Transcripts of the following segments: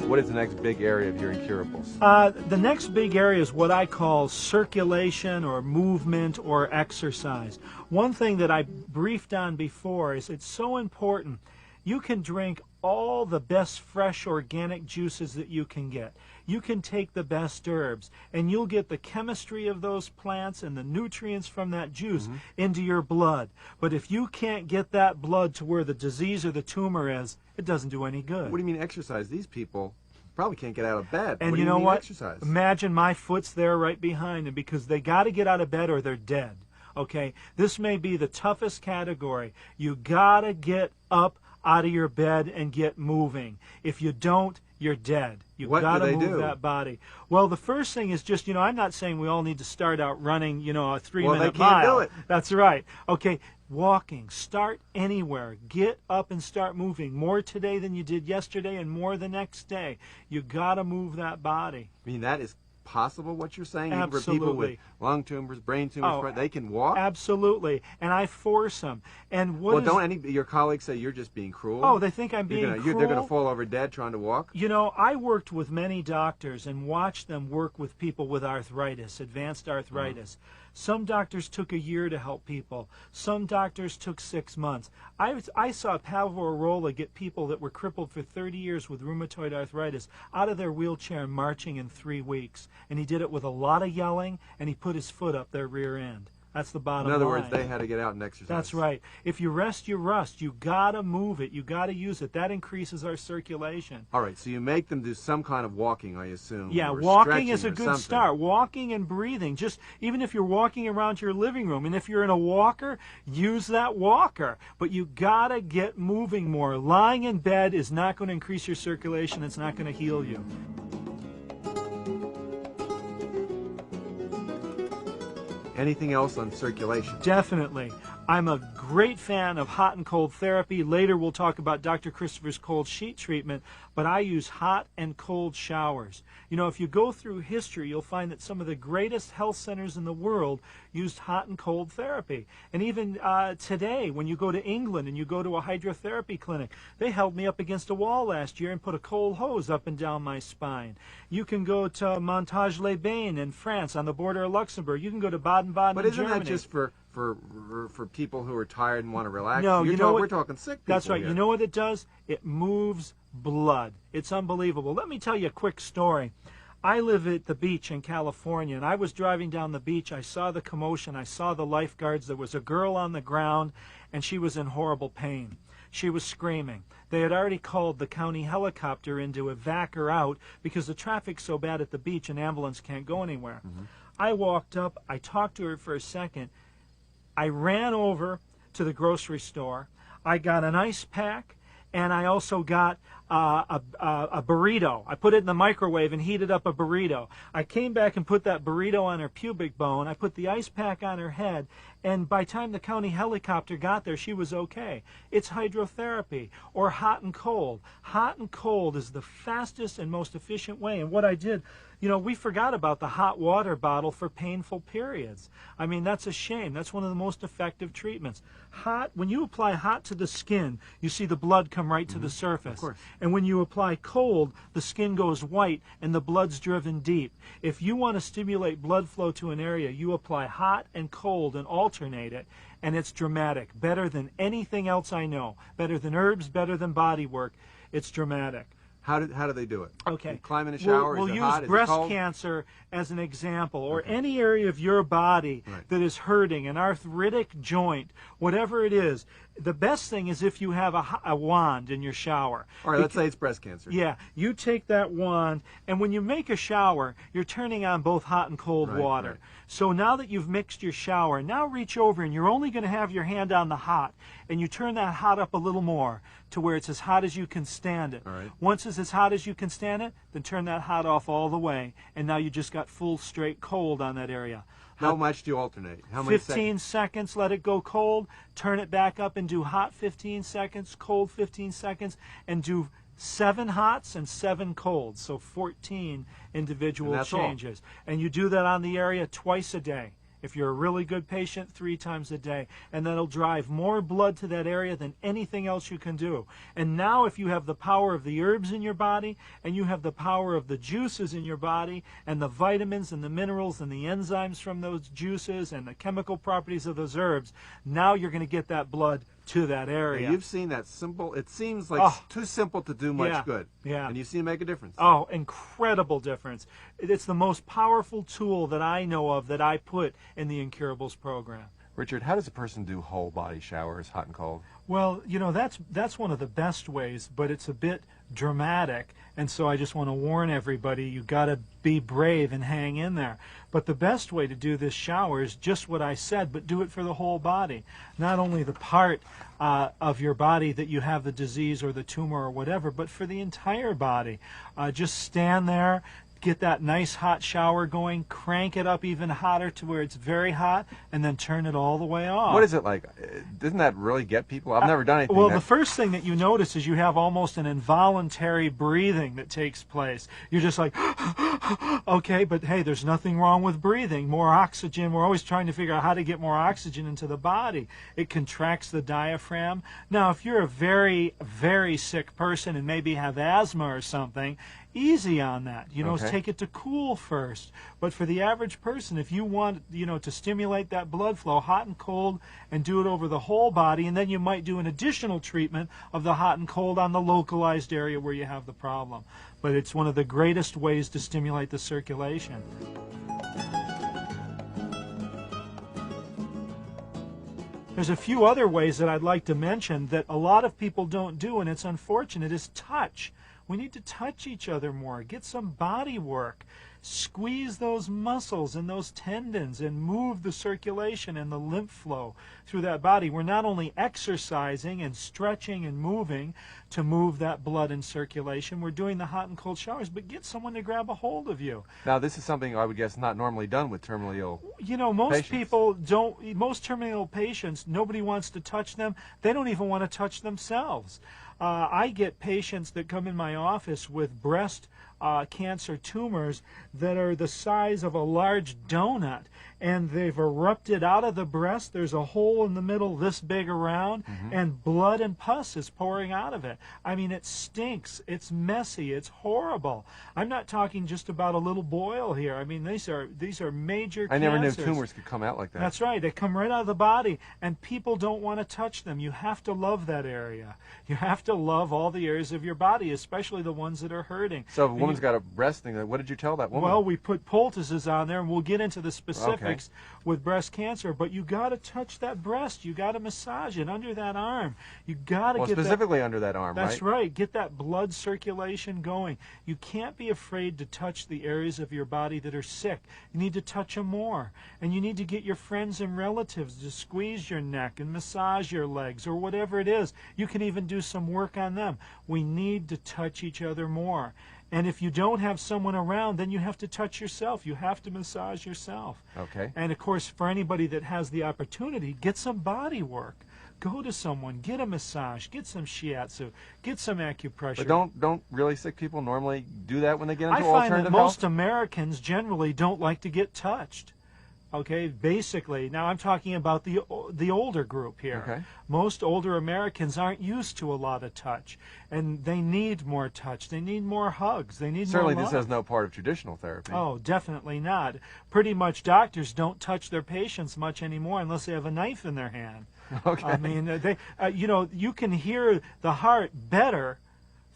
What is the next big area of your incurables? The next big area is what I call circulation or movement or exercise. One thing that I briefed on before is it's so important. You can drink all the best fresh organic juices that you can get. You can take the best herbs, and you'll get the chemistry of those plants and the nutrients from that juice into your blood. But if you can't get that blood to where the disease or the tumor is, it doesn't do any good. What do you mean exercise? These people probably can't get out of bed. And what you do know mean what? Exercise? Imagine my foot's there right behind them because they got to get out of bed or they're dead. Okay? This may be the toughest category. You got to get up out of your bed and get moving. If you don't, you're dead. You've got to move that body. Well, the first thing is just, I'm not saying we all need to start out running, a 3-minute mile. Well, they can't do it. That's right. Okay, walking. Start anywhere. Get up and start moving. More today than you did yesterday and more the next day. You got to move that body. I mean, that is possible, what you're saying? Absolutely. Even for people with lung tumors, brain tumors, they can walk? Absolutely. And I force them. And don't any of your colleagues say you're just being cruel? Oh, they think I'm being cruel? They're going to fall over dead trying to walk? I worked with many doctors and watched them work with people with arthritis, advanced arthritis. Some doctors took a year to help people. Some doctors took 6 months. I saw Pavel Arola get people that were crippled for 30 years with rheumatoid arthritis out of their wheelchair and marching in 3 weeks. And he did it with a lot of yelling, and he put his foot up their rear end. That's the bottom line. In other words, they had to get out and exercise. That's right. If you rest, you rust. You got to move it. You got to use it. That increases our circulation. All right, so you make them do some kind of walking, I assume. Yeah, walking is a good start. Walking and breathing. Just even if you're walking around your living room, and if you're in a walker, use that walker. But you got to get moving more. Lying in bed is not going to increase your circulation. It's not going to heal you. Anything else on circulation? Definitely. I'm a great fan of hot and cold therapy. Later we'll talk about Dr. Christopher's cold sheet treatment, but I use hot and cold showers. If you go through history, you'll find that some of the greatest health centers in the world used hot and cold therapy. And even today, when you go to England and you go to a hydrotherapy clinic, they held me up against a wall last year and put a cold hose up and down my spine. You can go to Montage-les-Bains in France on the border of Luxembourg. You can go to Baden-Baden in Germany. But isn't that just for people who are tired and want to relax? No, we're talking sick people. That's right. Here. You know what it does? It moves blood. It's unbelievable. Let me tell you a quick story. I live at the beach in California, and I was driving down the beach. I saw the commotion. I saw the lifeguards. There was a girl on the ground, and she was in horrible pain. She was screaming. They had already called the county helicopter in to evac her out because the traffic's so bad at the beach, an ambulance can't go anywhere. I walked up. I talked to her for a second. I ran over to the grocery store. I got an ice pack, and I also got a burrito. I put it in the microwave and heated up a burrito. I came back and put that burrito on her pubic bone. I put the ice pack on her head, and by the time the county helicopter got there, she was okay. It's hydrotherapy or hot and cold. Hot and cold is the fastest and most efficient way. And what I did, we forgot about the hot water bottle for painful periods. I mean, that's a shame. That's one of the most effective treatments. When you apply hot to the skin, you see the blood come right to the surface. Of course. And when you apply cold, the skin goes white and the blood's driven deep. If you want to stimulate blood flow to an area, you apply hot and cold and alternate it, and it's dramatic. Better than anything else I know. Better than herbs, better than body work. It's dramatic. How do they do it? Okay. You climb in a shower? We'll is it use hot? breast is it cold? cancer as an example, or any area of your body that is hurting, an arthritic joint, whatever it is. The best thing is if you have a wand in your shower. All right, let's say it's breast cancer. Yeah, you take that wand, and when you make a shower, you're turning on both hot and cold water. Right. So now that you've mixed your shower, now reach over, and you're only going to have your hand on the hot, and you turn that hot up a little more to where it's as hot as you can stand it. All right. Once it's as hot as you can stand it, then turn that hot off all the way, and now you just got full straight cold on that area. How much do you alternate? How many 15 seconds, let it go cold, turn it back up and do hot 15 seconds, cold 15 seconds, and do 7 hots and 7 colds, so 14 individual changes. And you do that on the area twice a day. If you're a really good patient, 3 times a day. And that'll drive more blood to that area than anything else you can do. And now if you have the power of the herbs in your body, and you have the power of the juices in your body, and the vitamins and the minerals and the enzymes from those juices and the chemical properties of those herbs, now you're going to get that blood to that area. Yeah, you've seen that simple, it seems like too simple to do much good. Yeah. And you've seen it make a difference. Oh, incredible difference. It's the most powerful tool that I know of that I put in the Incurables program. Richard, how does a person do whole body showers, hot and cold? Well, you know, that's one of the best ways, but it's a bit dramatic, and so I just want to warn everybody, you got to be brave and hang in there. But the best way to do this shower is just what I said, but do it for the whole body. Not only the part of your body that you have the disease or the tumor or whatever, but for the entire body. Just stand there, get that nice hot shower going, crank it up even hotter to where it's very hot, and then turn it all the way off. What is it like? Doesn't that really get people? I've never done anything. Well, the first thing that you notice is you have almost an involuntary breathing that takes place. You're just like, okay, but hey, there's nothing wrong with breathing. More oxygen. We're always trying to figure out how to get more oxygen into the body. It contracts the diaphragm. Now, if you're a very, very sick person and maybe have asthma or something, easy on that. You know, take it to cool first. But for the average person, if you want, you know, to stimulate that blood flow, hot and cold, and do it over the whole body, and then you might do an additional treatment of the hot and cold on the localized area where you have the problem. But it's one of the greatest ways to stimulate the circulation. There's a few other ways that I'd like to mention that a lot of people don't do, and it's unfortunate, is touch. We need to touch each other more, get some body work, squeeze those muscles and those tendons and move the circulation and the lymph flow through that body. We're not only exercising and stretching and moving to move that blood and circulation, we're doing the hot and cold showers, but get someone to grab a hold of you. Now, this is something I would guess not normally done with terminally ill You know, most patients. people don't, most terminally ill patients, nobody wants to touch them. They don't even want to touch themselves. I get patients that come in my office with breast cancer tumors that are the size of a large donut, and they've erupted out of the breast. There's a hole in the middle this big around, and blood and pus is pouring out of it. I mean, it stinks. It's messy. It's horrible. I'm not talking just about a little boil here. I mean, these are major cancers. I never knew tumors could come out like that. That's right. They come right out of the body, and people don't want to touch them. You have to love that area. You have to love all the areas of your body, especially the ones that are hurting. So if a woman's got a breast thing, what did you tell that woman? Well, we put poultices on there, and we'll get into the specifics with breast cancer, but you got to touch that breast. You got to massage it under that arm. You got to get specifically under that arm, That's right. Get that blood circulation going. You can't be afraid to touch the areas of your body that are sick. You need to touch them more, and you need to get your friends and relatives to squeeze your neck and massage your legs or whatever it is. You can even do some work on them. We need to touch each other more. And if you don't have someone around, then you have to touch yourself. You have to massage yourself. Okay. And of course, for anybody that has the opportunity, get some body work. Go to someone, get a massage, get some shiatsu, get some acupressure. But don't really sick people normally do that when they get into alternative alternative I find that most health? Americans generally don't like to get touched. Okay, basically, now I'm talking about the older group here. Okay. Most older Americans aren't used to a lot of touch, and they need more touch. They need more hugs. They need Certainly more love. this is no part of traditional therapy. Oh, definitely not. Pretty much doctors don't touch their patients much anymore unless they have a knife in their hand. Okay. I mean, you know, you can hear the heart better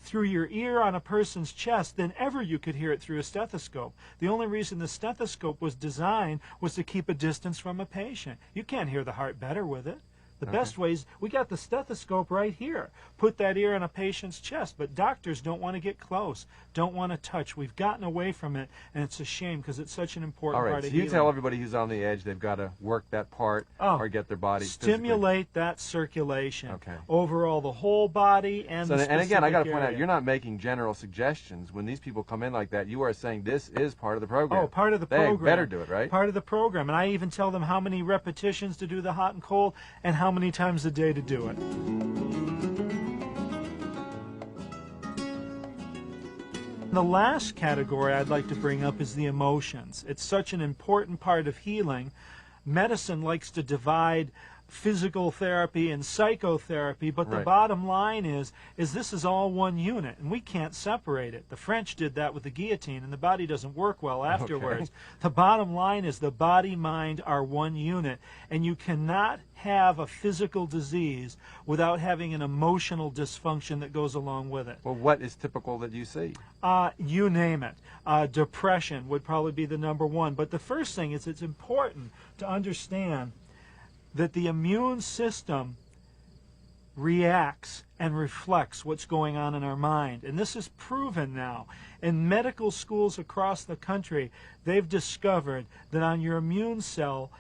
through your ear on a person's chest than ever you could hear it through a stethoscope. The only reason the stethoscope was designed was to keep a distance from a patient. You can't hear the heart better with it. The best ways, we got the stethoscope right here. Put that ear on a patient's chest, but doctors don't want to get close, don't want to touch. We've gotten away from it, and it's a shame because it's such an important All right, part so of you healing. tell everybody who's on the edge they've got to work that part or get their body stimulate that circulation. Okay. Overall, the whole body and So, the and again, I got to specific point out, area. you're not making general suggestions. When these people come in like that, you are saying this is part of the program. Oh, part of the They program. better do it, right? Part of the program. And I even tell them how many repetitions to do the hot and cold and how many times a day to do it. The last category I'd like to bring up is the emotions. It's such an important part of healing. medicine likes to divide physical therapy and psychotherapy, but the Right. bottom line is this is all one unit, and we can't separate it. The French did that with the guillotine, and the body doesn't work well afterwards. Okay. The bottom line is the body, mind are one unit, and you cannot have a physical disease without having an emotional dysfunction that goes along with it. Well, what is typical that you see? You name it. Depression would probably be the number one. But the first thing is it's important to understand that the immune system reacts and reflects what's going on in our mind. And this is proven now. In medical schools across the country, they've discovered that on your immune cell,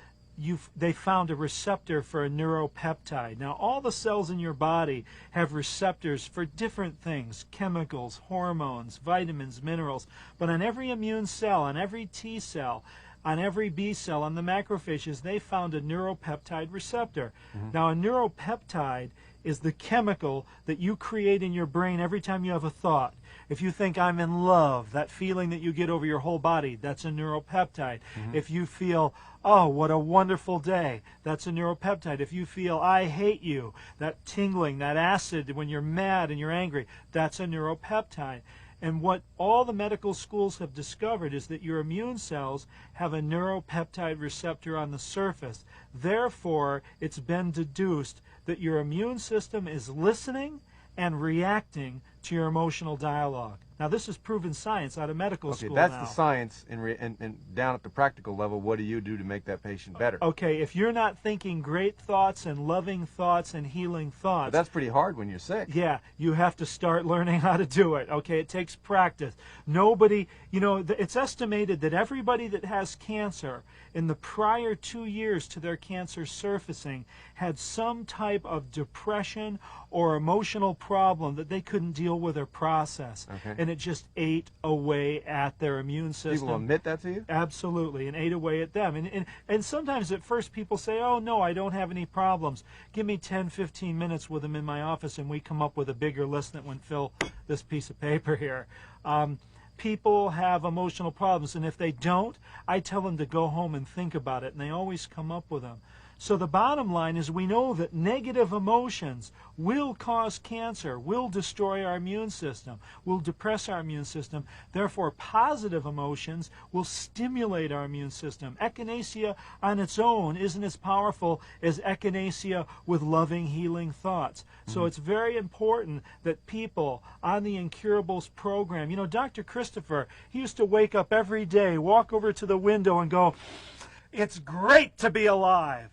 they found a receptor for a neuropeptide. Now, all the cells in your body have receptors for different things, chemicals, hormones, vitamins, minerals. But on every immune cell, on every T cell, on every B cell, on the macrophages, they found a neuropeptide receptor. Now, a neuropeptide is the chemical that you create in your brain every time you have a thought. If you think I'm in love, that feeling that you get over your whole body, that's a neuropeptide. If you feel, oh, what a wonderful day, that's a neuropeptide. If you feel I hate you, that tingling, that acid when you're mad and you're angry, that's a neuropeptide. And what all the medical schools have discovered is that your immune cells have a neuropeptide receptor on the surface. Therefore, it's been deduced that your immune system is listening and reacting to your emotional dialogue. Now, this is proven science out of medical school that's now. the science, and down at the practical level, what do you do to make that patient better? Okay, if you're not thinking great thoughts and loving thoughts and healing thoughts, But that's pretty hard when you're sick. yeah, you have to start learning how to do it. Okay, it takes practice. Nobody, it's estimated that everybody that has cancer in the prior 2 years to their cancer surfacing had some type of depression or emotional problem that they couldn't deal with or process. Okay. And it just ate away at their immune system. People admit that to you? Absolutely, and ate away at them. And sometimes at first people say, oh, no, I don't have any problems. Give me 10, 15 minutes with them in my office, and we come up with a bigger list than would fill this piece of paper here. People have emotional problems, and if they don't, I tell them to go home and think about it, and they always come up with them. So the bottom line is we know that negative emotions will cause cancer, will destroy our immune system, will depress our immune system. Therefore, positive emotions will stimulate our immune system. Echinacea on its own isn't as powerful as echinacea with loving, healing thoughts. So it's very important that people on the Incurables program, Dr. Christopher, he used to wake up every day, walk over to the window and go, "It's great to be alive."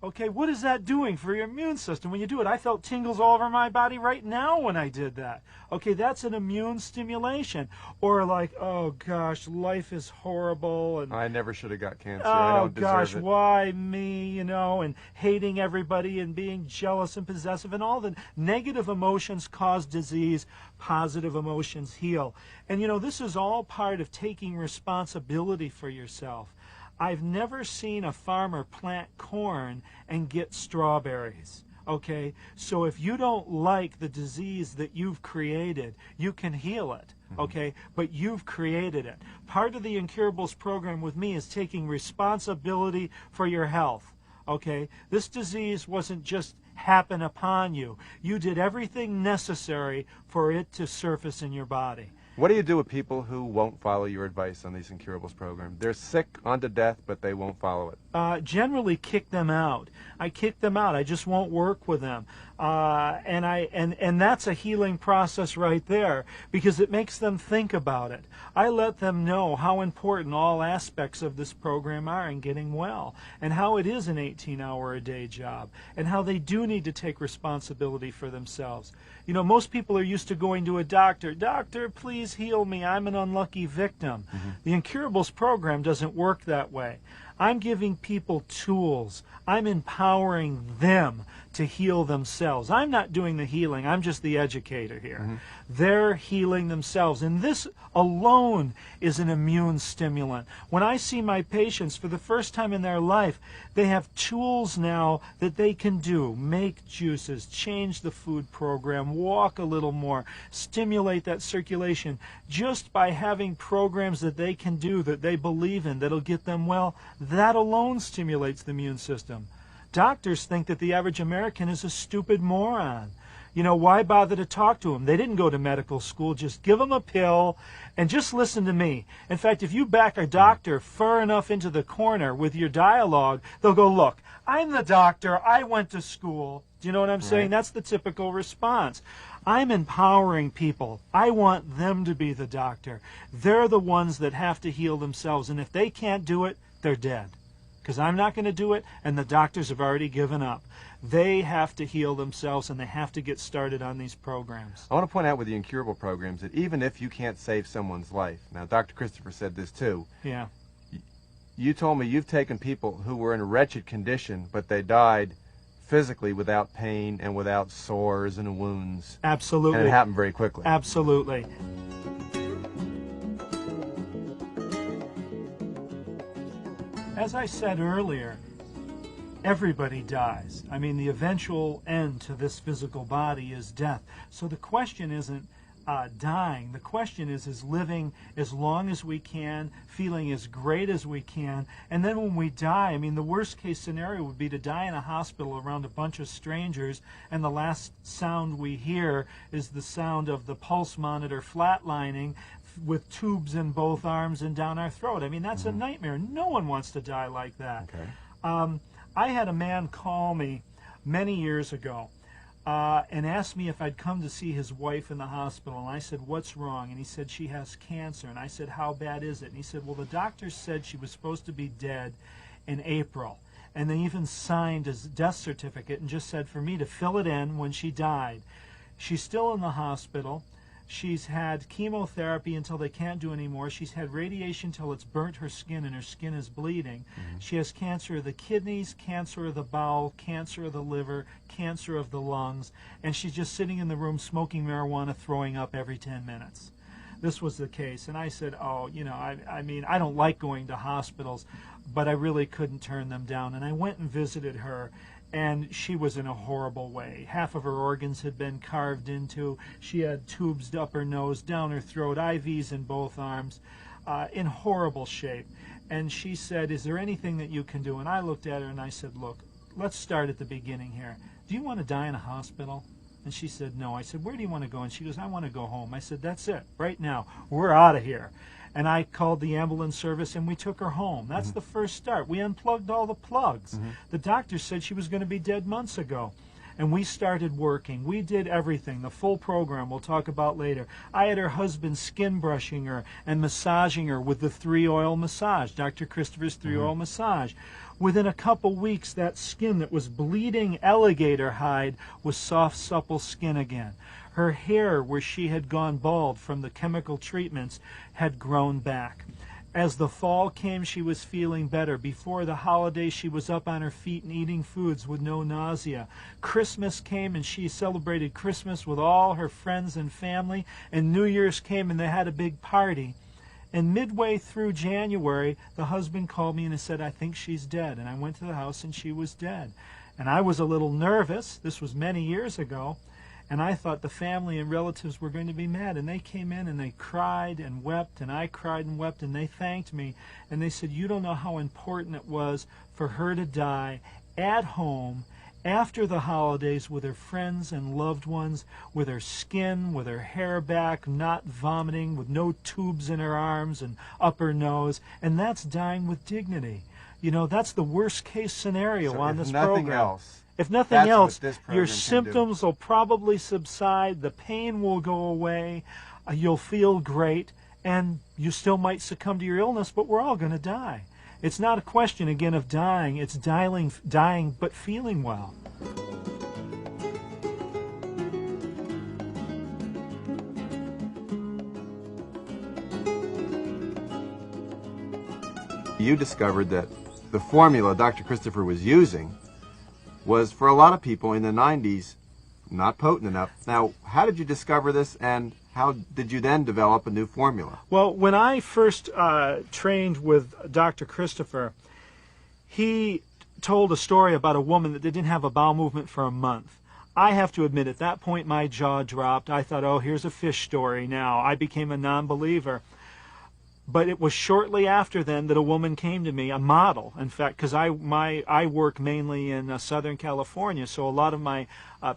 Okay, what is that doing for your immune system when you do it? I felt tingles all over my body right now when I did that. Okay, that's an immune stimulation. Or like, oh gosh, life is horrible, and I never should have got cancer. I oh don't gosh, deserve it. why me, and hating everybody and being jealous and possessive, and all the negative emotions cause disease, positive emotions heal. And this is all part of taking responsibility for yourself. I've never seen a farmer plant corn and get strawberries. Okay, so if you don't like the disease that you've created, you can heal it. Okay, but you've created it. Part of the Incurables program with me is taking responsibility for your health. Okay, this disease wasn't just happen upon you. You did everything necessary for it to surface in your body. What do you do with people who won't follow your advice on these Incurables program? They're sick unto death, but they won't follow it. Generally kick them out. I kick them out. I just won't work with them. And that's a healing process right there, because it makes them think about it. I let them know how important all aspects of this program are in getting well, and how it is an 18-hour-a-day job, and how they do need to take responsibility for themselves. Most people are used to going to a doctor. Doctor, please heal me. I'm an unlucky victim. The Incurables program doesn't work that way. I'm giving people tools. I'm empowering them to heal themselves. I'm not doing the healing. I'm just the educator here. They're healing themselves. And this alone is an immune stimulant. When I see my patients for the first time in their life, they have tools now that they can do. Make juices, change the food program, walk a little more, stimulate that circulation. Just by having programs that they can do, that they believe in, that'll get them well, that alone stimulates the immune system. Doctors think that the average American is a stupid moron. You know, why bother to talk to them? They didn't go to medical school. Just give them a pill and just listen to me. In fact, if you back a doctor far enough into the corner with your dialogue, they'll go, look, I'm the doctor. I went to school. Do you know what I'm saying? That's the typical response. I'm empowering people. I want them to be the doctor. They're the ones that have to heal themselves. And if they can't do it, they're dead. Because I'm not going to do it, and the doctors have already given up. They have to heal themselves, and they have to get started on these programs. I want to point out with the incurable programs that even if you can't save someone's life, now Dr. Christopher said this too. Yeah. You told me you've taken people who were in a wretched condition, but they died physically without pain and without sores and wounds. Absolutely. And it happened very quickly. Absolutely. As I said earlier, everybody dies. I mean, the eventual end to this physical body is death. So the question isn't dying. The question is living as long as we can, feeling as great as we can. And then when we die, I mean, the worst case scenario would be to die in a hospital around a bunch of strangers, and the last sound we hear is the sound of the pulse monitor flatlining with tubes in both arms and down our throat. I mean, that's a nightmare. No one wants to die like that. Okay. I had a man call me many years ago and asked me if I'd come to see his wife in the hospital. And I said, what's wrong? And he said, she has cancer. And I said, how bad is it? And he said, well, the doctor said she was supposed to be dead in April. And they even signed his death certificate and just said for me to fill it in when she died. She's still in the hospital. She's had chemotherapy until they can't do anymore. She's had radiation till it's burnt her skin and her skin is bleeding. She has cancer of the kidneys, cancer of the bowel, cancer of the liver, cancer of the lungs, and she's just sitting in the room smoking marijuana, throwing up every 10 minutes. This was the case. And I said, oh, you know, I mean, I don't like going to hospitals, but I really couldn't turn them down. And I went and visited her. And she was in a horrible way. Half of her organs had been carved into. She had tubes up her nose, down her throat, IVs in both arms, in horrible shape. And she said, is there anything that you can do? And I looked at her and I said, look, let's start at the beginning here. Do you want to die in a hospital? And she said, no. I said, where do you want to go? And she goes, I want to go home. I said, that's it, right now. We're out of here. And I called the ambulance service and we took her home. That's the first start. We unplugged all the plugs. The doctor said she was going to be dead months ago. And we started working. We did everything, the full program we'll talk about later. I had her husband skin brushing her and massaging her with the 3-oil massage, Dr. Christopher's 3-oil massage. Within a couple weeks, that skin that was bleeding alligator hide was soft, supple skin again. Her hair, where she had gone bald from the chemical treatments, had grown back. As the fall came, she was feeling better. Before the holidays, she was up on her feet and eating foods with no nausea. Christmas came, and she celebrated Christmas with all her friends and family. And New Year's came, and they had a big party. And midway through January, the husband called me and said, I think she's dead. And I went to the house, and she was dead. And I was a little nervous. This was many years ago. And I thought the family and relatives were going to be mad. And they came in and they cried and wept, and I cried and wept, and they thanked me. And they said, you don't know how important it was for her to die at home after the holidays with her friends and loved ones, with her skin, with her hair back, not vomiting, with no tubes in her arms and up her nose. And that's dying with dignity. You know, that's the worst case scenario on this program. If nothing else, your symptoms will probably subside, the pain will go away, you'll feel great, and you still might succumb to your illness, but we're all going to die. It's not a question, again, of dying. It's dying but feeling well. You discovered that the formula Dr. Christopher was using was, for a lot of people in the 90s, Not potent enough. Now, how did you discover this, and how did you then develop a new formula? Well, when I first trained with Dr. Christopher, he told a story about a woman that didn't have a bowel movement for a month. I have to admit, at that point, my jaw dropped. I thought, oh, here's a fish story now. I became a non-believer. But it was shortly after then that a woman came to me, a model, in fact, because I work mainly in Southern California, so a lot of my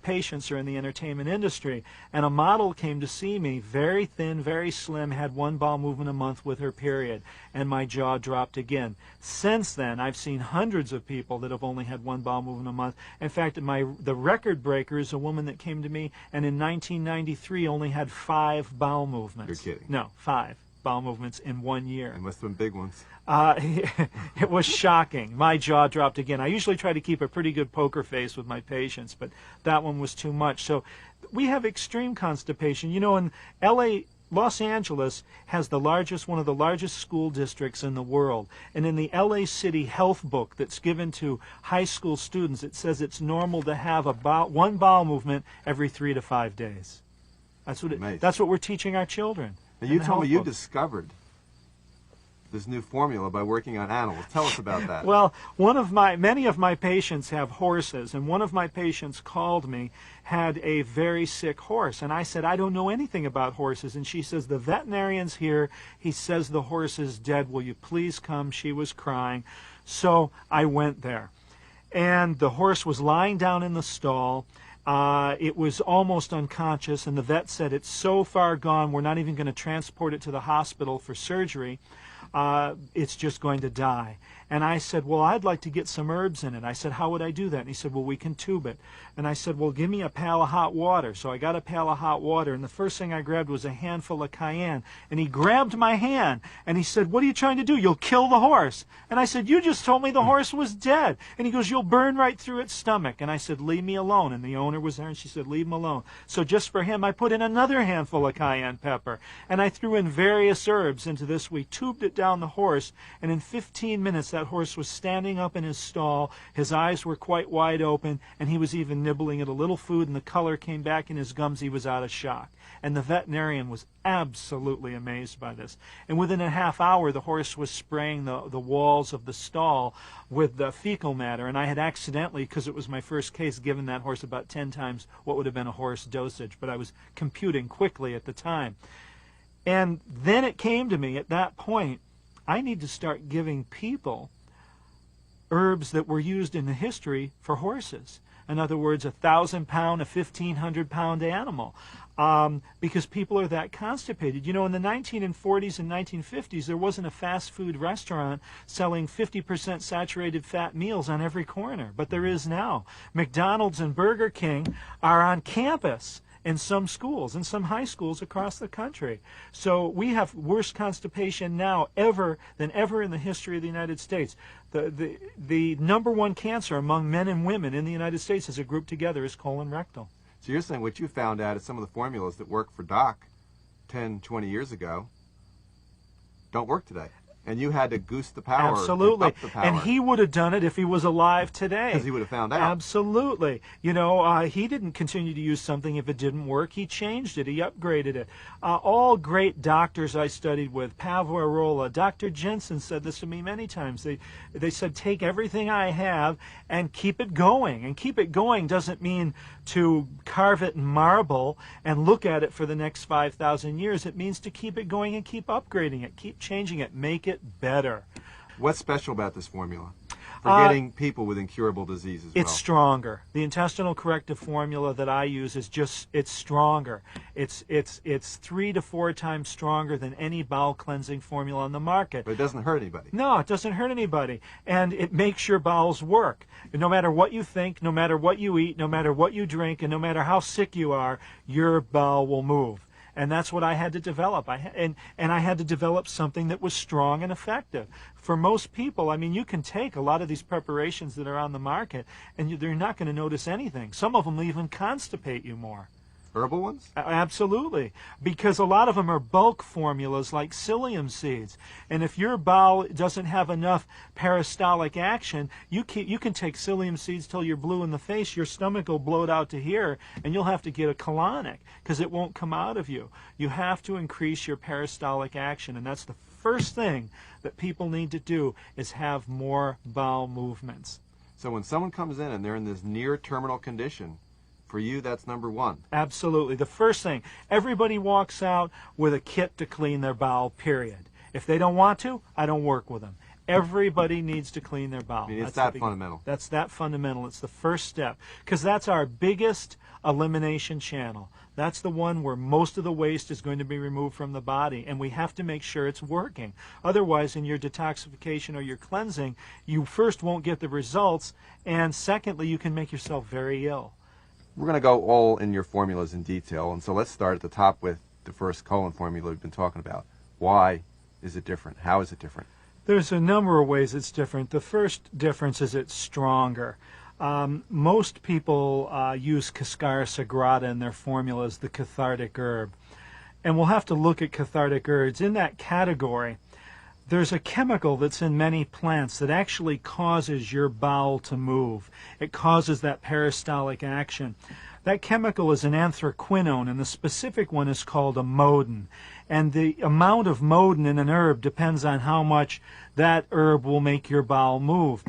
patients are in the entertainment industry. And a model came to see me, very thin, very slim, had one bowel movement a month with her period, and my jaw dropped again. Since then, I've seen hundreds of people that have only had one bowel movement a month. In fact, the record breaker is a woman that came to me, and in 1993 only had 5 bowel movements. You're kidding. No, 5 bowel movements in 1 year. It must have been big ones. It was shocking. My jaw dropped again. I usually try to keep a pretty good poker face with my patients, but that one was too much. So we have extreme constipation. You know, in LA, Los Angeles has one of the largest school districts in the world. And in the LA City Health Book that's given to high school students, it says it's normal to have about one bowel movement every 3 to 5 days. That's what we're teaching our children. Now, you told me you discovered this new formula by working on animals. Tell us about that. Well, many of my patients have horses, and one of my patients called me, had a very sick horse, and I said, I don't know anything about horses, and she says, the veterinarian's here, he says the horse is dead, will you please come? She was crying. So I went there, and the horse was lying down in the stall. It was almost unconscious, and the vet said, it's so far gone, we're not even going to transport it to the hospital for surgery. It's just going to die. And I said, well, I'd like to get some herbs in it. I said, how would I do that? And he said, well, we can tube it. And I said, well, give me a pail of hot water. So I got a pail of hot water, and the first thing I grabbed was a handful of cayenne. And he grabbed my hand, and he said, what are you trying to do? You'll kill the horse. And I said, you just told me the horse was dead. And he goes, you'll burn right through its stomach. And I said, leave me alone. And the owner was there, and she said, leave him alone. So just for him, I put in another handful of cayenne pepper, and I threw in various herbs into this. We tubed it down the horse, and in 15 minutes, that horse was standing up in his stall. His eyes were quite wide open, and he was even nibbling at a little food, and the color came back in his gums. He was out of shock. And the veterinarian was absolutely amazed by this. And within a half hour, the horse was spraying the walls of the stall with the fecal matter. And I had accidentally, because it was my first case, given that horse about 10 times what would have been a horse dosage. But I was computing quickly at the time. And then it came to me at that point, I need to start giving people herbs that were used in the history for horses. In other words, a 1,000-pound, a 1,500-pound animal, because people are that constipated. You know, in the 1940s and 1950s, there wasn't a fast food restaurant selling 50% saturated fat meals on every corner, but there is now. McDonald's and Burger King are on campus in some schools, in some high schools across the country. So we have worse constipation now than ever in the history of the United States. The number one cancer among men and women in the United States as a group together is colon rectal. So you're saying what you found out is some of the formulas that worked for Doc 10, 20 years ago don't work today. And you had to goose the power. Absolutely. And up the power. And he would have done it if he was alive today. Because he would have found out. Absolutely. You know, he didn't continue to use something if it didn't work. He changed it. He upgraded it. All great doctors I studied with, Pavarola, Dr. Jensen said this to me many times. They said, take everything I have and keep it going. And keep it going doesn't mean to carve it in marble and look at it for the next 5,000 years. It means to keep it going and keep upgrading it, keep changing it, make it better. What's special about this formula for getting people with incurable diseases? It's stronger. The intestinal corrective formula that I use is it's stronger. It's 3 to 4 times stronger than any bowel cleansing formula on the market. But it doesn't hurt anybody. No, it doesn't hurt anybody. And it makes your bowels work. No matter what you think, no matter what you eat, no matter what you drink, and no matter how sick you are, your bowel will move. And that's what I had to develop. And I had to develop something that was strong and effective. For most people, I mean, you can take a lot of these preparations that are on the market, and they're not going to notice anything. Some of them even constipate you more. Herbal ones? Absolutely, because a lot of them are bulk formulas like psyllium seeds. And if your bowel doesn't have enough peristaltic action, you can take psyllium seeds till you're blue in the face. Your stomach will bloat out to here, and you'll have to get a colonic because it won't come out of you. You have to increase your peristaltic action, and that's the first thing that people need to do is have more bowel movements. So when someone comes in and they're in this near terminal condition, for you, that's number one. Absolutely. The first thing, everybody walks out with a kit to clean their bowel, period. If they don't want to, I don't work with them. Everybody needs to clean their bowel. I mean, it's that fundamental. That's that fundamental. It's the first step because that's our biggest elimination channel. That's the one where most of the waste is going to be removed from the body, and we have to make sure it's working. Otherwise, in your detoxification or your cleansing, you first won't get the results, and secondly, you can make yourself very ill. We're going to go all in your formulas in detail, and so let's start at the top with the first colon formula we've been talking about. Why is it different? How is it different? There's a number of ways it's different. The first difference is it's stronger. Most people use Cascara Sagrada in their formulas, the cathartic herb. And we'll have to look at cathartic herbs. In that category, there's a chemical that's in many plants that actually causes your bowel to move. It causes that peristaltic action. That chemical is an anthraquinone, and the specific one is called amodin. And the amount of modin in an herb depends on how much that herb will make your bowel move.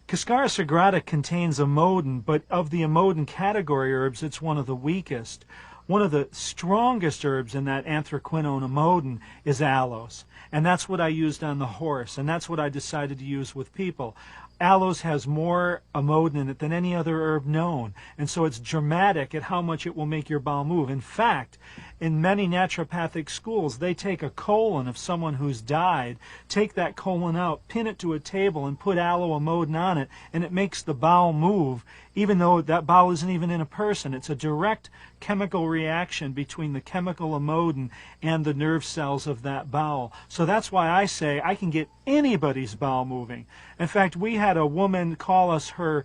Cascara Sagrada contains amodin, but of the amodin category herbs, it's one of the weakest. One of the strongest herbs in that anthraquinone amodin is aloes. And that's what I used on the horse, and that's what I decided to use with people. Aloes has more amodin in it than any other herb known, and so it's dramatic at how much it will make your bowel move. In fact, in many naturopathic schools, they take a colon of someone who's died, take that colon out, pin it to a table, and put aloe amodin on it, and it makes the bowel move, even though that bowel isn't even in a person. It's a direct chemical reaction between the chemical amodin and the nerve cells of that bowel. So that's why I say I can get anybody's bowel moving. In fact, we had a woman call us her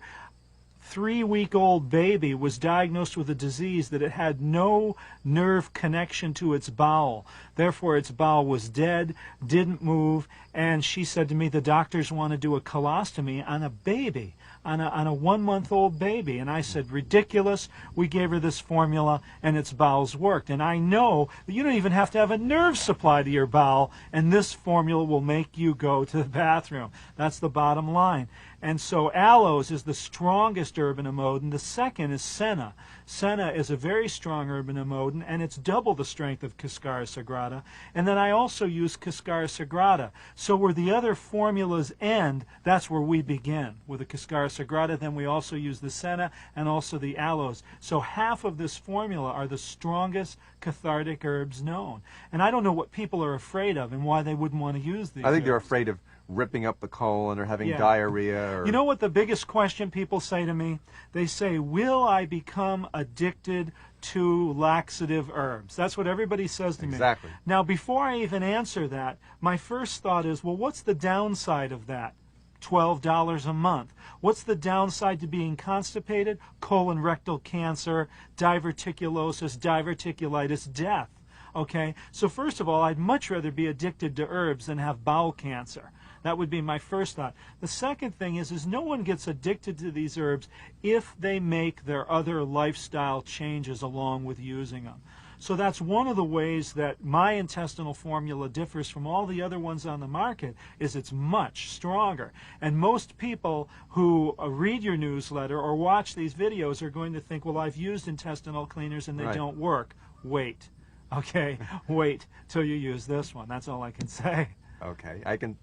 3-week-old baby was diagnosed with a disease that it had no nerve connection to its bowel. Therefore, its bowel was dead, didn't move, and she said to me, the doctors want to do a colostomy on a baby, on a 1-month-old baby. And I said, ridiculous. We gave her this formula, and its bowels worked. And I know that you don't even have to have a nerve supply to your bowel, and this formula will make you go to the bathroom. That's the bottom line. And so aloes is the strongest herb in amodin. The second is senna. Senna is a very strong herb in amodin, and it's double the strength of Cascara Sagrada. And then I also use Cascara Sagrada. So where the other formulas end, that's where we begin. With the Cascara Sagrada, then we also use the senna and also the aloes. So half of this formula are the strongest cathartic herbs known. And I don't know what people are afraid of and why they wouldn't want to use these I think they're herbs. afraid of ripping up the colon or having diarrhea. Or... You know what the biggest question people say to me? They say, will I become addicted to laxative herbs? That's what everybody says to me. Exactly. Now, before I even answer that, my first thought is, well, what's the downside of that? $12 a month. What's the downside to being constipated? Colon rectal cancer, diverticulosis, diverticulitis, death. Okay? So first of all, I'd much rather be addicted to herbs than have bowel cancer. That would be my first thought. The second thing is no one gets addicted to these herbs if they make their other lifestyle changes along with using them. So that's one of the ways that my intestinal formula differs from all the other ones on the market, is it's much stronger. And most people who read your newsletter or watch these videos are going to think, well, I've used intestinal cleaners and they don't work. Wait. Okay? Wait till you use this one. That's all I can say. Okay. I can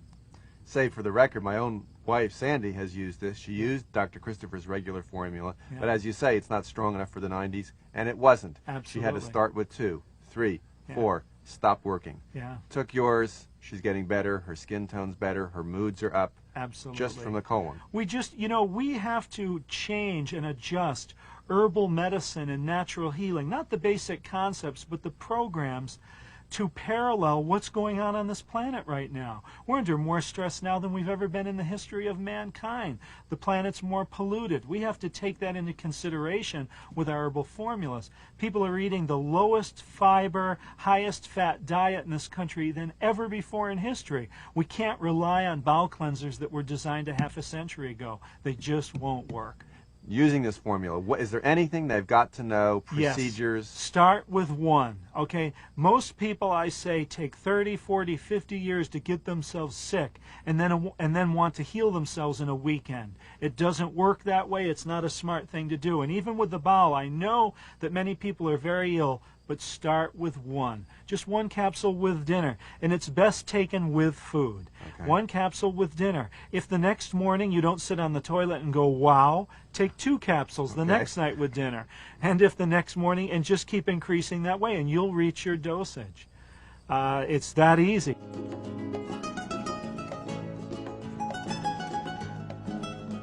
say for the record, my own wife, Sandy, has used this. She used Dr. Christopher's regular formula, but as you say, it's not strong enough for the 90s, and it wasn't. Absolutely. She had to start with 2, 3, 4, stop working. Yeah. Took yours, she's getting better, her skin tone's better, her moods are up. Absolutely. Just from the colon. We just, we have to change and adjust herbal medicine and natural healing, not the basic concepts, but the programs to parallel what's going on this planet right now. We're under more stress now than we've ever been in the history of mankind. The planet's more polluted. We have to take that into consideration with our herbal formulas. People are eating the lowest fiber, highest fat diet in this country than ever before in history. We can't rely on bowel cleansers that were designed a half a century ago. They just won't work. Using this formula, is there anything they've got to know, procedures? Yes. Start with one, okay? Most people, I say, take 30, 40, 50 years to get themselves sick and then want to heal themselves in a weekend. It doesn't work that way. It's not a smart thing to do. And even with the bowel, I know that many people are very ill, but start with one. Just one capsule with dinner, and it's best taken with food. Okay. One capsule with dinner. If the next morning you don't sit on the toilet and go, wow, take 2 capsules the next night with dinner. And if the next morning, and just keep increasing that way, and you'll reach your dosage. It's that easy.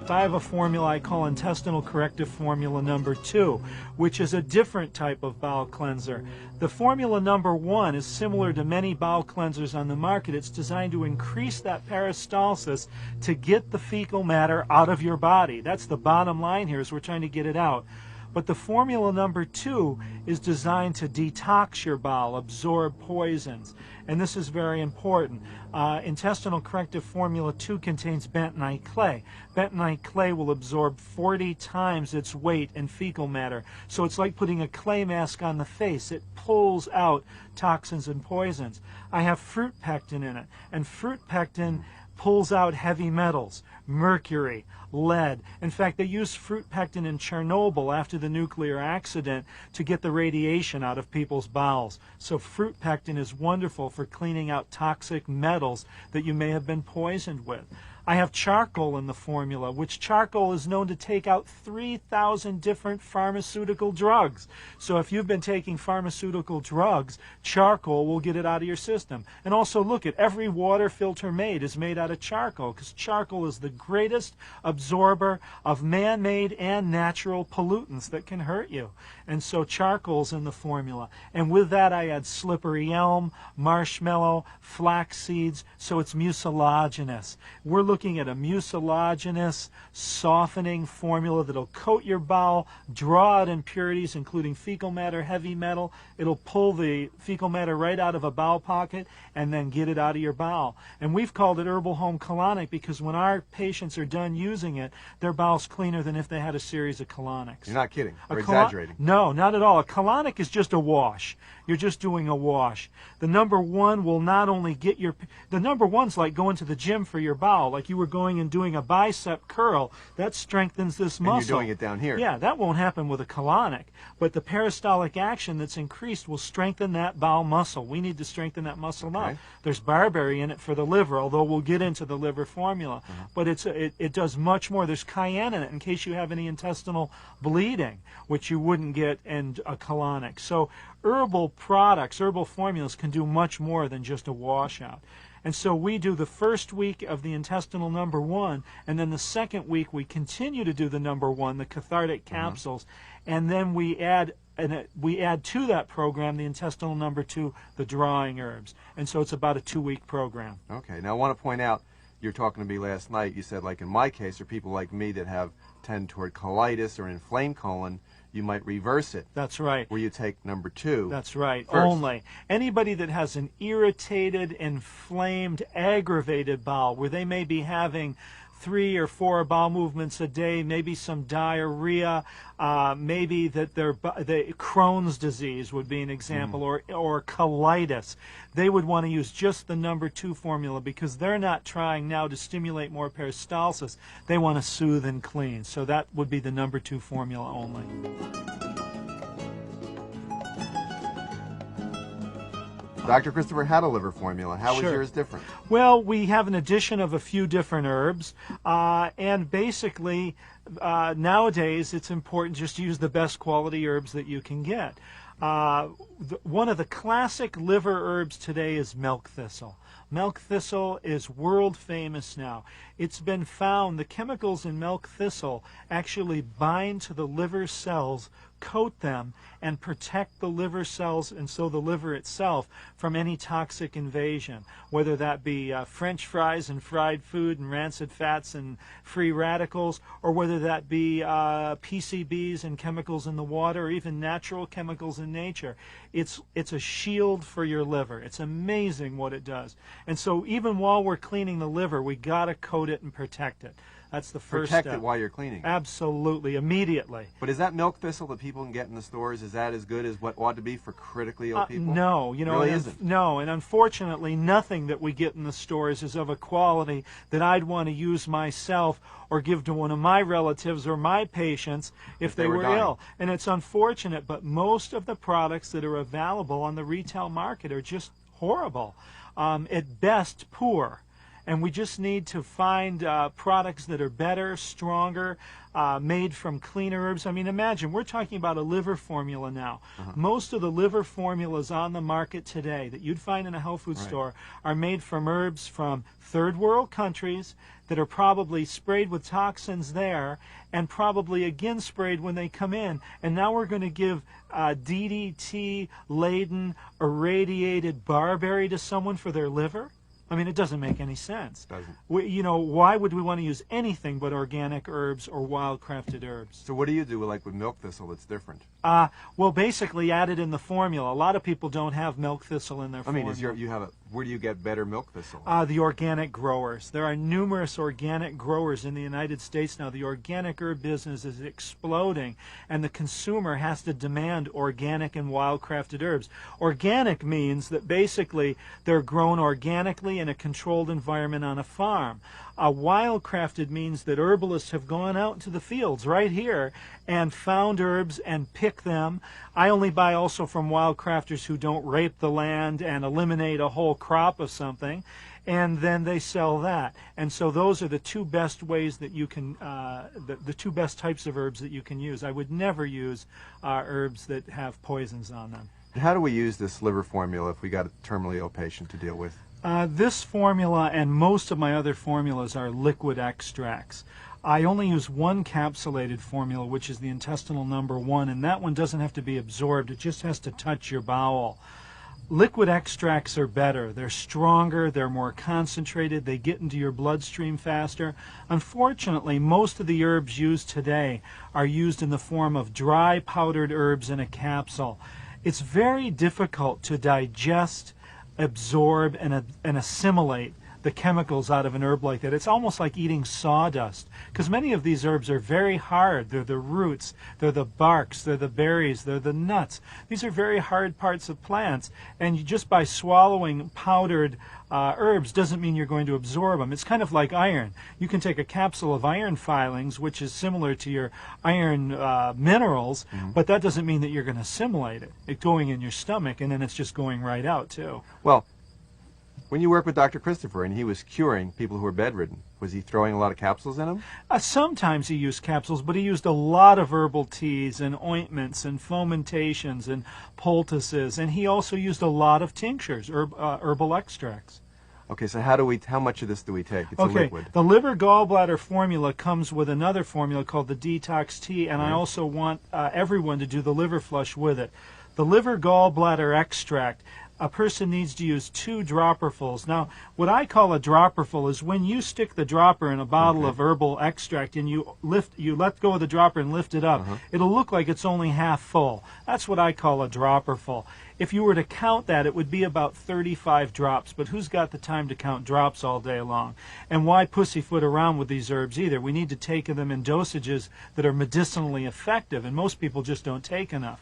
I have a formula I call intestinal corrective formula number 2, which is a different type of bowel cleanser. The formula number 1 is similar to many bowel cleansers on the market. It's designed to increase that peristalsis to get the fecal matter out of your body. That's the bottom line here, is we're trying to get it out. But the formula number 2 is designed to detox your bowel, absorb poisons. And this is very important. Intestinal corrective formula 2 contains bentonite clay. Bentonite clay will absorb 40 times its weight in fecal matter. So it's like putting a clay mask on the face. It pulls out toxins and poisons. I have fruit pectin in it, and fruit pectin pulls out heavy metals, mercury, lead. In fact, they used fruit pectin in Chernobyl after the nuclear accident to get the radiation out of people's bowels. So fruit pectin is wonderful for cleaning out toxic metals that you may have been poisoned with. I have charcoal in the formula, which charcoal is known to take out 3,000 different pharmaceutical drugs. So if you've been taking pharmaceutical drugs, charcoal will get it out of your system. And also look at every water filter made is made out of charcoal, because charcoal is the greatest absorber of man-made and natural pollutants that can hurt you. And so charcoal's in the formula. And with that I add slippery elm, marshmallow, flax seeds, so it's mucilaginous. We're looking at a mucilaginous, softening formula that'll coat your bowel, draw out impurities, including fecal matter, heavy metal. It'll pull the fecal matter right out of a bowel pocket and then get it out of your bowel. And we've called it Herbal Home Colonic because when our patients are done using it, their bowel's cleaner than if they had a series of colonics. You're not kidding. You're exaggerating. No, not at all. A colonic is just a wash. You're just doing a wash. The number 1 will not only get your... The number 1's like going to the gym for your bowel, like you were going and doing a bicep curl. That strengthens this muscle. And you're doing it down here. Yeah, that won't happen with a colonic. But the peristaltic action that's increased will strengthen that bowel muscle. We need to strengthen that muscle now. There's barberry in it for the liver, although we'll get into the liver formula. But it does much more. There's cayenne in it in case you have any intestinal bleeding, which you wouldn't get in a colonic. So herbal products, herbal formulas can do much more than just a washout. And so we do the first week of the intestinal number 1, and then the second week we continue to do the number 1, the cathartic capsules, and then we add to that program the intestinal number 2, the drawing herbs. And so it's about a 2-week program. Okay. Now I want to point out, you were talking to me last night, you said like in my case, or people like me that tend toward colitis or inflamed colon, you might reverse it. That's right. Where you take number 2. That's right. First. Only. Anybody that has an irritated, inflamed, aggravated bowel, where they may be having 3 or 4 bowel movements a day, maybe some diarrhea, maybe that the Crohn's disease would be an example, or colitis. They would want to use just the number 2 formula because they're not trying now to stimulate more peristalsis. They want to soothe and clean. So that would be the number 2 formula only. Dr. Christopher had a liver formula. How was yours different? Well, we have an addition of a few different herbs, and basically nowadays it's important just to use the best quality herbs that you can get. One of the classic liver herbs today is milk thistle. Milk thistle is world famous now. It's been found the chemicals in milk thistle actually bind to the liver cells coat them and protect the liver cells, and so the liver itself, from any toxic invasion, whether that be French fries and fried food and rancid fats and free radicals, or whether that be PCBs and chemicals in the water, or even natural chemicals in nature. It's a shield for your liver. It's amazing what it does. And so even while we're cleaning the liver, we got to coat it and protect it. That's the first step. Protect it while you're cleaning. Absolutely, immediately. But is that milk thistle that people can get in the stores, is that as good as what ought to be for critically ill people? No, you know, really isn't. No, and unfortunately, nothing that we get in the stores is of a quality that I'd want to use myself or give to one of my relatives or my patients if they were ill. And it's unfortunate, but most of the products that are available on the retail market are just horrible. At best, poor. And we just need to find products that are better, stronger, made from clean herbs. I mean, imagine, we're talking about a liver formula now. Most of the liver formulas on the market today that you'd find in a health food store are made from herbs from third world countries that are probably sprayed with toxins there and probably again sprayed when they come in. And now we're going to give DDT-laden, irradiated barberry to someone for their liver? I mean, it doesn't make any sense. Doesn't. You know, why would we want to use anything but organic herbs or wild-crafted herbs? So what do you do like with milk thistle that's different? Well, basically add it in the formula. A lot of people don't have milk thistle in their formula. I mean, where do you get better milk thistle? The organic growers. There are numerous organic growers in the United States now. The organic herb business is exploding, and the consumer has to demand organic and wild-crafted herbs. Organic means that basically they're grown organically in a controlled environment on a farm. Wild-crafted means that herbalists have gone out into the fields right here and found herbs and picked them. I only buy also from wild-crafters who don't rape the land and eliminate a whole crop of something, and then they sell that. And so those are the two best ways that you can, the two best types of herbs that you can use. I would never use herbs that have poisons on them. How do we use this liver formula if we got a terminally ill patient to deal with? This formula and most of my other formulas are liquid extracts. I only use one capsulated formula, which is the intestinal #1, and that one doesn't have to be absorbed. It just has to touch your bowel. Liquid extracts are better. They're stronger, they're more concentrated, they get into your bloodstream faster. Unfortunately, most of the herbs used today are used in the form of dry powdered herbs in a capsule. It's very difficult to digest, absorb, and assimilate the chemicals out of an herb like that. It's almost like eating sawdust, because many of these herbs are very hard. They're the roots, they're the barks, they're the berries, they're the nuts. These are very hard parts of plants, and just by swallowing powdered herbs doesn't mean you're going to absorb them. It's kind of like iron. You can take a capsule of iron filings, which is similar to your iron minerals, but that doesn't mean that you're going to assimilate it. It's going in your stomach, and then it's just going right out, too. Well, when you work with Dr. Christopher and he was curing people who were bedridden, was he throwing a lot of capsules in them? Sometimes he used capsules, but he used a lot of herbal teas and ointments and fomentations and poultices, and he also used a lot of tinctures, herbal extracts. Okay, so how much of this do we take? It's a liquid. The liver gallbladder formula comes with another formula called the detox tea, and I also want everyone to do the liver flush with it. The liver gallbladder extract, a person needs to use 2 dropperfuls. Now, what I call a dropperful is when you stick the dropper in a bottle of herbal extract and you let go of the dropper and lift it up, it'll look like it's only half full. That's what I call a dropperful. If you were to count that, it would be about 35 drops, but who's got the time to count drops all day long? And why pussyfoot around with these herbs either? We need to take them in dosages that are medicinally effective, and most people just don't take enough.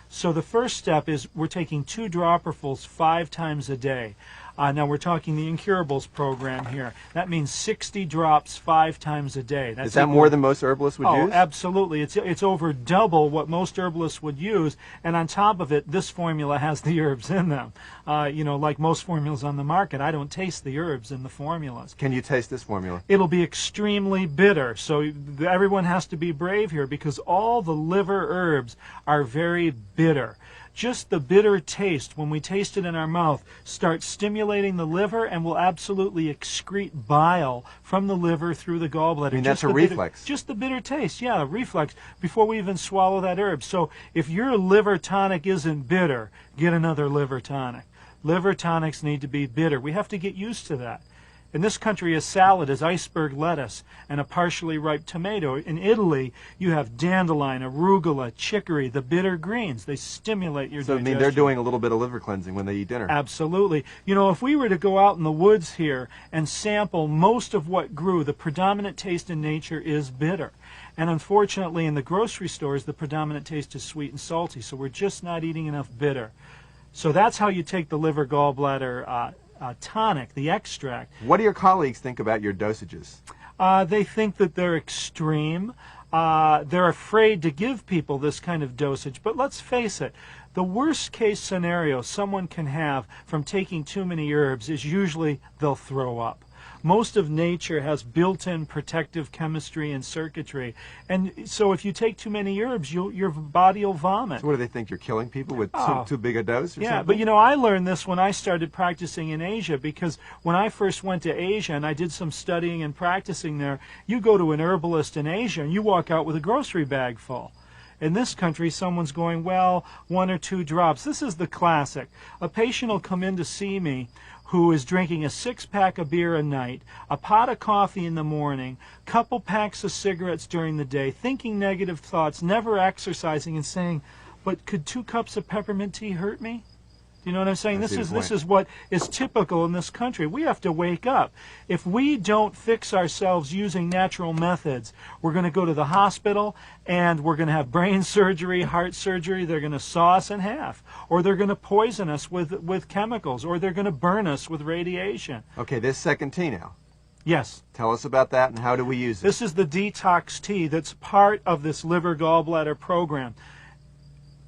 So the first step is we're taking 2 dropperfuls 5 times a day. Now we're talking the Incurables program here. That means 60 drops 5 times a day. Is that more than most herbalists would use? Oh, absolutely. It's over double what most herbalists would use, and on top of it, this formula has the herbs in them. You know, like most formulas on the market, I don't taste the herbs in the formulas. Can you taste this formula? It'll be extremely bitter, so everyone has to be brave here because all the liver herbs are very bitter. just the bitter taste, when we taste it in our mouth, starts stimulating the liver and will absolutely excrete bile from the liver through the gallbladder. I mean, that's a reflex. Just the bitter taste, yeah, a reflex, before we even swallow that herb. So if your liver tonic isn't bitter, get another liver tonic. Liver tonics need to be bitter. We have to get used to that. In this country, a salad is iceberg lettuce and a partially ripe tomato. In Italy, you have dandelion, arugula, chicory, the bitter greens. They stimulate your digestion. So, I mean, they're doing a little bit of liver cleansing when they eat dinner. Absolutely. You know, if we were to go out in the woods here and sample most of what grew, the predominant taste in nature is bitter. And unfortunately, in the grocery stores, the predominant taste is sweet and salty. So we're just not eating enough bitter. So that's how you take the liver gallbladder tonic, the extract. What do your colleagues think about your dosages? They think that they're extreme. They're afraid to give people this kind of dosage. But let's face it, the worst case scenario someone can have from taking too many herbs is usually they'll throw up. Most of nature has built-in protective chemistry and circuitry, and so if you take too many herbs, your body will vomit. So what do they think, you're killing people with too big a dose or yeah, something? But you know, I learned this when I started practicing in Asia, because when I first went to Asia and I did some studying and practicing there, you go to an herbalist in Asia and you walk out with a grocery bag full. In this country, someone's going, well, 1 or 2 drops. This is the classic. A patient will come in to see me who is drinking a 6-pack of beer a night, a pot of coffee in the morning, couple packs of cigarettes during the day, thinking negative thoughts, never exercising, and saying, but could 2 cups of peppermint tea hurt me? Do you know what I'm saying? This is what is typical in this country. We have to wake up. If we don't fix ourselves using natural methods, we're going to go to the hospital and we're going to have brain surgery, heart surgery. They're going to saw us in half, or they're going to poison us with chemicals, or they're going to burn us with radiation. Okay, this second tea now. Yes. Tell us about that and how do we use it? This is the detox tea that's part of this liver gallbladder program.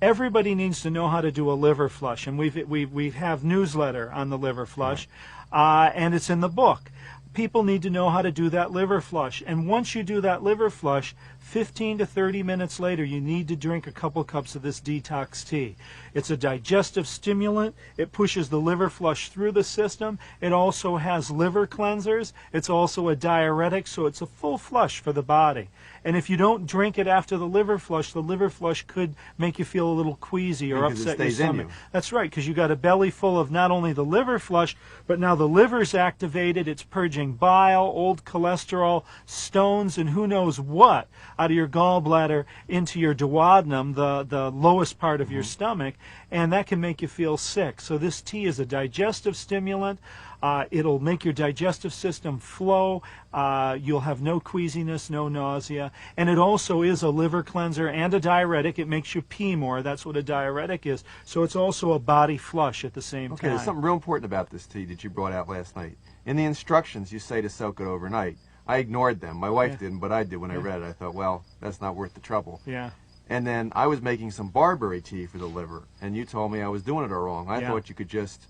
Everybody needs to know how to do a liver flush, and we have newsletter on the liver flush, and it's in the book. People need to know how to do that liver flush, and once you do that liver flush, 15 to 30 minutes later, you need to drink a couple cups of this detox tea. It's a digestive stimulant. It pushes the liver flush through the system. It also has liver cleansers. It's also a diuretic, so it's a full flush for the body. And if you don't drink it after the liver flush could make you feel a little queasy or upset your stomach. That's right, because you got a belly full of not only the liver flush, but now the liver's activated. It's purging bile, old cholesterol, stones, and who knows what out of your gallbladder into your duodenum, the lowest part of your stomach, and that can make you feel sick. So this tea is a digestive stimulant. It'll make your digestive system flow. You'll have no queasiness, no nausea. And it also is a liver cleanser and a diuretic. It makes you pee more. That's what a diuretic is. So it's also a body flush at the same time. Okay, there's something real important about this tea that you brought out last night. In the instructions, you say to soak it overnight. I ignored them. My wife didn't, but I did when I read it. I thought, well, that's not worth the trouble. Yeah. And then I was making some barberry tea for the liver, and you told me I was doing it all wrong. I thought you could just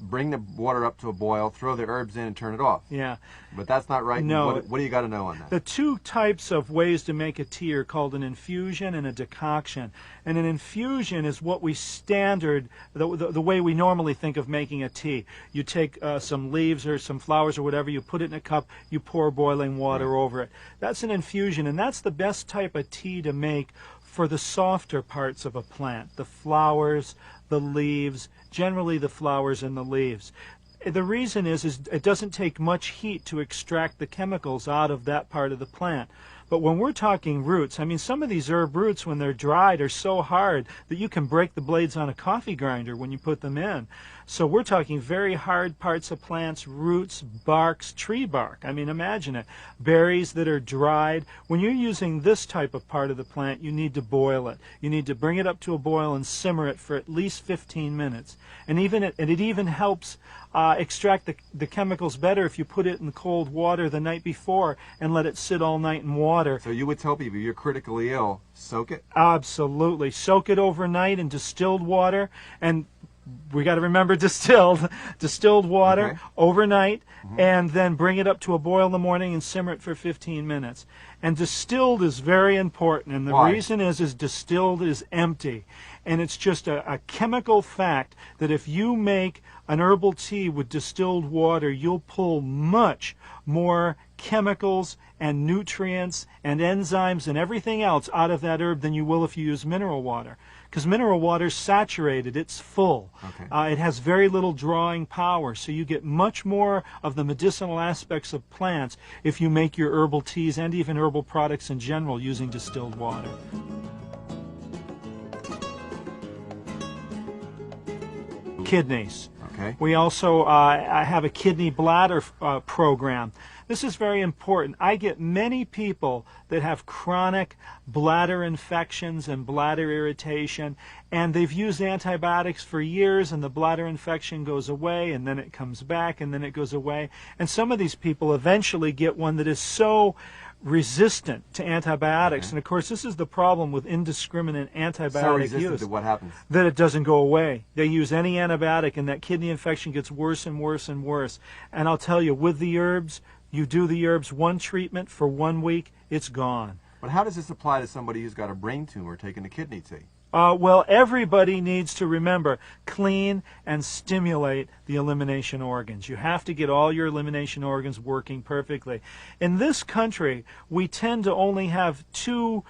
bring the water up to a boil, throw the herbs in, and turn it off. Yeah. But that's not right. No. What do you got to know on that? The 2 types of ways to make a tea are called an infusion and a decoction. And an infusion is what we standard, the way we normally think of making a tea. You take some leaves or some flowers or whatever, you put it in a cup, you pour boiling water over it. That's an infusion, and that's the best type of tea to make for the softer parts of a plant, the flowers, the leaves, generally the flowers and the leaves. The reason is it doesn't take much heat to extract the chemicals out of that part of the plant. But when we're talking roots, I mean, some of these herb roots, when they're dried, are so hard that you can break the blades on a coffee grinder when you put them in. So we're talking very hard parts of plants, roots, barks, tree bark. I mean, imagine it. Berries that are dried. When you're using this type of part of the plant, you need to boil it. You need to bring it up to a boil and simmer it for at least 15 minutes. And it even helps extract the chemicals better if you put it in cold water the night before and let it sit all night in water. So you would tell people, you're critically ill, soak it? Absolutely. Soak it overnight in distilled water, and we got to remember distilled water overnight, and then bring it up to a boil in the morning and simmer it for 15 minutes. And distilled is very important, and the reason is distilled is empty. And it's just a chemical fact that if you make an herbal tea with distilled water, you'll pull much more chemicals and nutrients and enzymes and everything else out of that herb than you will if you use mineral water. Because mineral water is saturated, it's full. Okay. It has very little drawing power, so you get much more of the medicinal aspects of plants if you make your herbal teas and even herbal products in general using distilled water. Kidneys. Okay. We also have a kidney bladder program. This is very important. I get many people that have chronic bladder infections and bladder irritation, and they've used antibiotics for years, and the bladder infection goes away, and then it comes back, and then it goes away. And some of these people eventually get one that is so resistant to antibiotics. And of course, this is the problem with indiscriminate antibiotic So resistant use. to what happens? That it doesn't go away. They use any antibiotic, and that kidney infection gets worse and worse and worse. And I'll tell you, with the herbs, you do the herbs one treatment for 1 week, it's gone. But how does this apply to somebody who's got a brain tumor taking a kidney tea? Well, everybody needs to remember, clean and stimulate the elimination organs. You have to get all your elimination organs working perfectly. In this country, we tend to only have two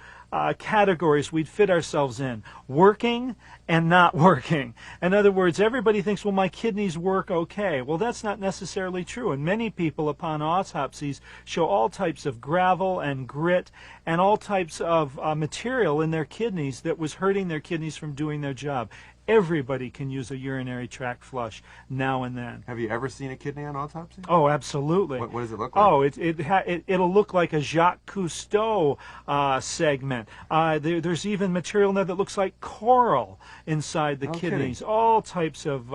categories we'd fit ourselves in: working and not working. In other words, everybody thinks, well, my kidneys work okay. Well, that's not necessarily true. And many people upon autopsies show all types of gravel and grit and all types of material in their kidneys that was hurting their kidneys from doing their job. Everybody can use a urinary tract flush now and then. Have you ever seen a kidney on autopsy? Oh, absolutely. What does it look like? Oh, it'll look like a Jacques Cousteau segment. There's even material in there that looks like coral inside the kidneys. Kidding. All types of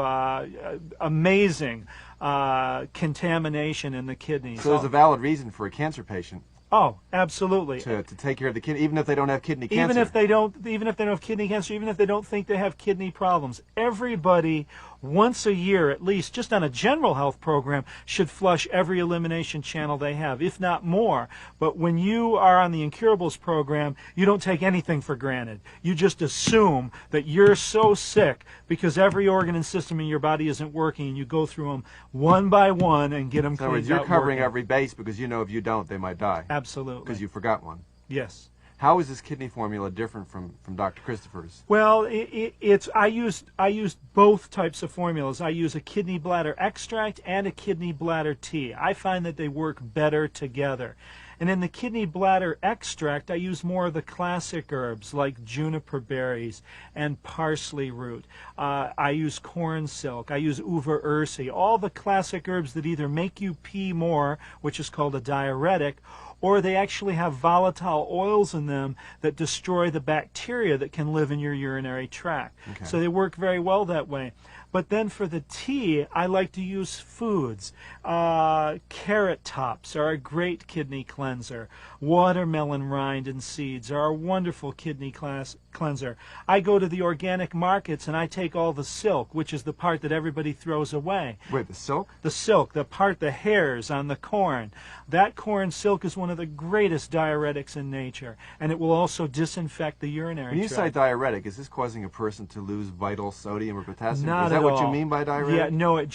amazing contamination in the kidneys. So there's a valid reason for a cancer patient Oh, absolutely. to take care of the kidney, even if they don't have kidney cancer. Even if they don't have kidney cancer, even if they don't think they have kidney problems, everybody once a year at least, just on a general health program, should flush every elimination channel they have, if not more. But when you are on the Incurables program, you don't take anything for granted. You just assume that you're so sick because every organ and system in your body isn't working, and you go through them one by one and get them In other words, cleaned you're out covering working. every base because you know if you don't, they might die. Absolutely. Because you forgot one. Yes. How is this kidney formula different from Dr. Christopher's? Well, I use both types of formulas. I use a kidney bladder extract and a kidney bladder tea. I find that they work better together. And in the kidney bladder extract, I use more of the classic herbs like juniper berries and parsley root. I use corn silk. I use uva ursi. All the classic herbs that either make you pee more, which is called a diuretic, or they actually have volatile oils in them that destroy the bacteria that can live in your urinary tract. Okay. So they work very well that way. But then for the tea, I like to use foods. Carrot tops are a great kidney cleanser. Watermelon rind and seeds are a wonderful kidney cleanser. I go to the organic markets and I take all the silk, which is the part that everybody throws away. Wait, the silk? The silk, the hairs on the corn. That corn silk is one of the greatest diuretics in nature, and it will also disinfect the urinary When you say tract. diuretic, is this causing a person to lose vital sodium or potassium? Not Is that at what all. you mean by diuretic? Yeah, no, it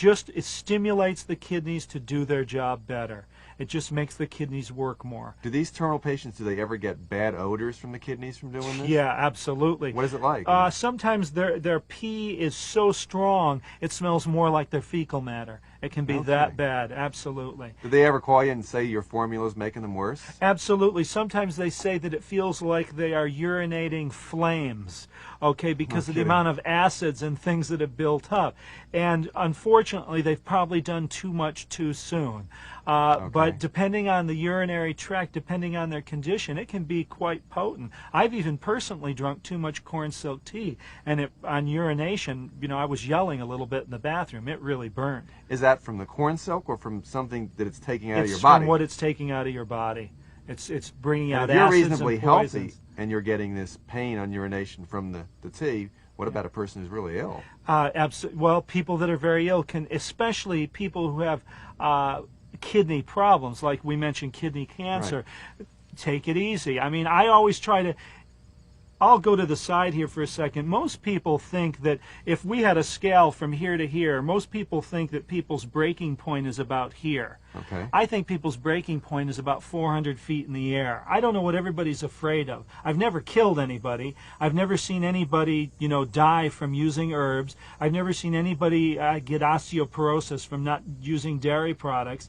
stimulates the kidneys to do their job better. It just makes the kidneys work more. Do these terminal patients, do they ever get bad odors from the kidneys from doing this? Yeah, absolutely. What is it like? Sometimes their pee is so strong, it smells more like their fecal matter. It can be Okay. that bad, absolutely. Do they ever call you and say your formula's making them worse? Absolutely. Sometimes they say that it feels like they are urinating flames, okay, because of the kidding. amount of acids and things that have built up. And unfortunately, they've probably done too much too soon. But depending on the urinary tract, depending on their condition, it can be quite potent. I've even personally drunk too much corn silk tea, and on urination, I was yelling a little bit in the bathroom. It really burned. Is that from the corn silk or from something that it's taking out of It's your body? from what it's taking out of your body. It's bringing out And if you're acids reasonably and healthy poisons. and you're getting this pain on urination from the tea, what about a person who's really ill? Well, people that are very ill can, especially people who have kidney problems, like we mentioned, kidney cancer. Take it easy. I mean, I always try to. I'll go to the side here for a second. Most people think that if we had a scale from here to here, most people think that people's breaking point is about here. Okay. I think people's breaking point is about 400 feet in the air. I don't know what everybody's afraid of. I've never killed anybody. I've never seen anybody, die from using herbs. I've never seen anybody get osteoporosis from not using dairy products.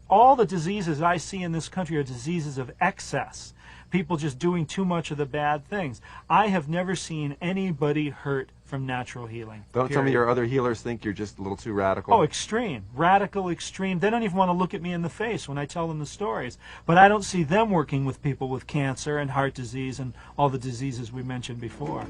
All the diseases I see in this country are diseases of excess. People just doing too much of the bad things. I have never seen anybody hurt from natural healing. Don't tell me your other healers think you're just a little too radical. Oh, extreme. Radical, extreme. They don't even want to look at me in the face when I tell them the stories. But I don't see them working with people with cancer and heart disease and all the diseases we mentioned before.